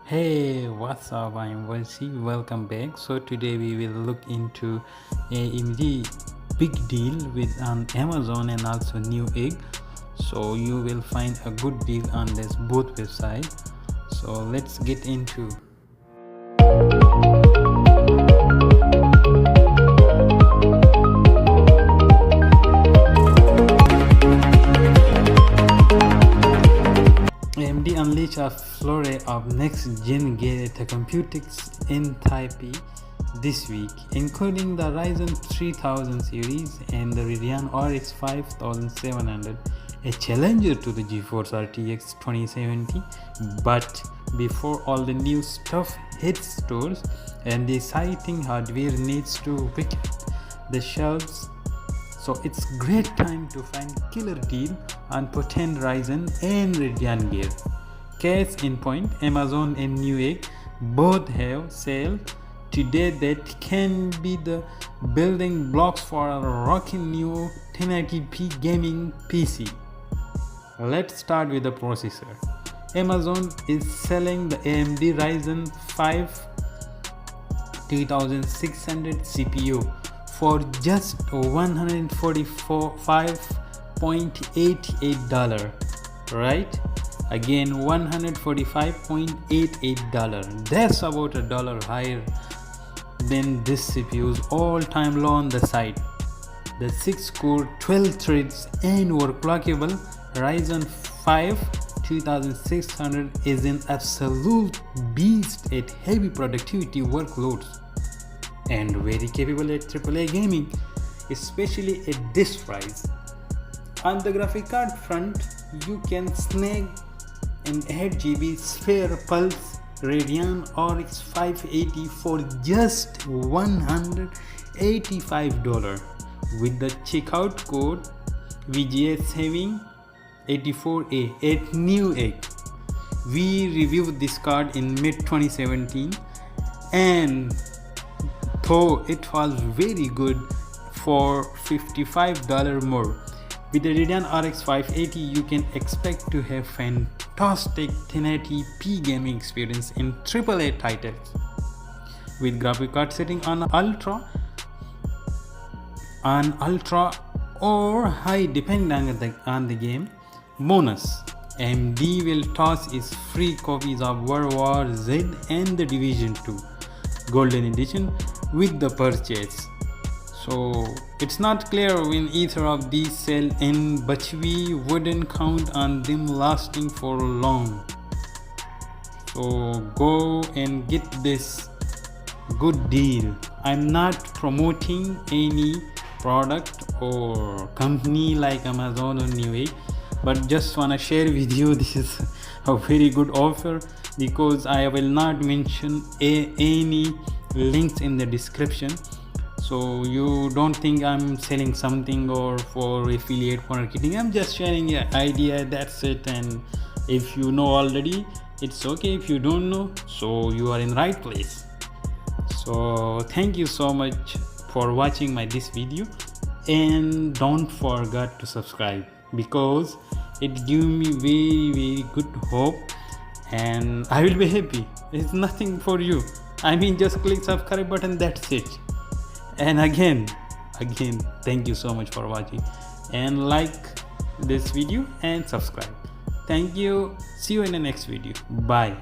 Hey, what's up? I'm Vansi. Welcome back. So today we will look into AMD big deal with Amazon and also Newegg. So you will find a good deal on this both websites. So let's get into. AMD unleashed a flurry of next-gen gear computing in Taipei this week, including the Ryzen 3000 series and the Radeon RX 5700, a challenger to the GeForce RTX 2070. But before all the new stuff hits stores and the exciting hardware needs to vacate the shelves, so it's great time to find killer deal on potent Ryzen and Radeon gear. Case in point, Amazon and Newegg both have sale today that can be the building blocks for a rocking new 1080p gaming PC. Let's start with the processor. Amazon is selling the AMD Ryzen 5 3600 CPU for just $145.88, right? Again, $145.88. That's about $1 higher than this CPU's all-time low on the site. The 6-core 12 threads and overclockable Ryzen 5 2600 is an absolute beast at heavy productivity workloads and very capable at AAA gaming, especially at this price. On the graphic card front, you can snag an 8GB spare pulse Radeon RX 580 for just $185 with the checkout code VGS84A at Newegg. We reviewed this card in mid-2017 and though it was very good for $55 more. With the Radeon RX 580, you can expect to have fantastic 1080p gaming experience in AAA titles. With graphic card setting on ultra or high depending on the game. Bonus, AMD will toss its free copies of World War Z and the Division 2 Golden Edition with the purchase. So it's not clear when either of these sell in, but we wouldn't count on them lasting for long. So go and get this good deal. I'm not promoting any product or company like Amazon or Newegg, but just wanna share with you this is a very good offer because I will not mention any links in the description, so you don't think I'm selling something or for affiliate marketing. I'm just sharing an idea, that's it. And if you know already, it's okay. If you don't know, so you are in right place. So thank you so much for watching this video, and don't forget to subscribe because it gives me very good hope and I will be happy. It's nothing for you, I mean just click subscribe button, that's it. And again thank you so much for watching, and like this video and subscribe. Thank you, see you in the next video. Bye.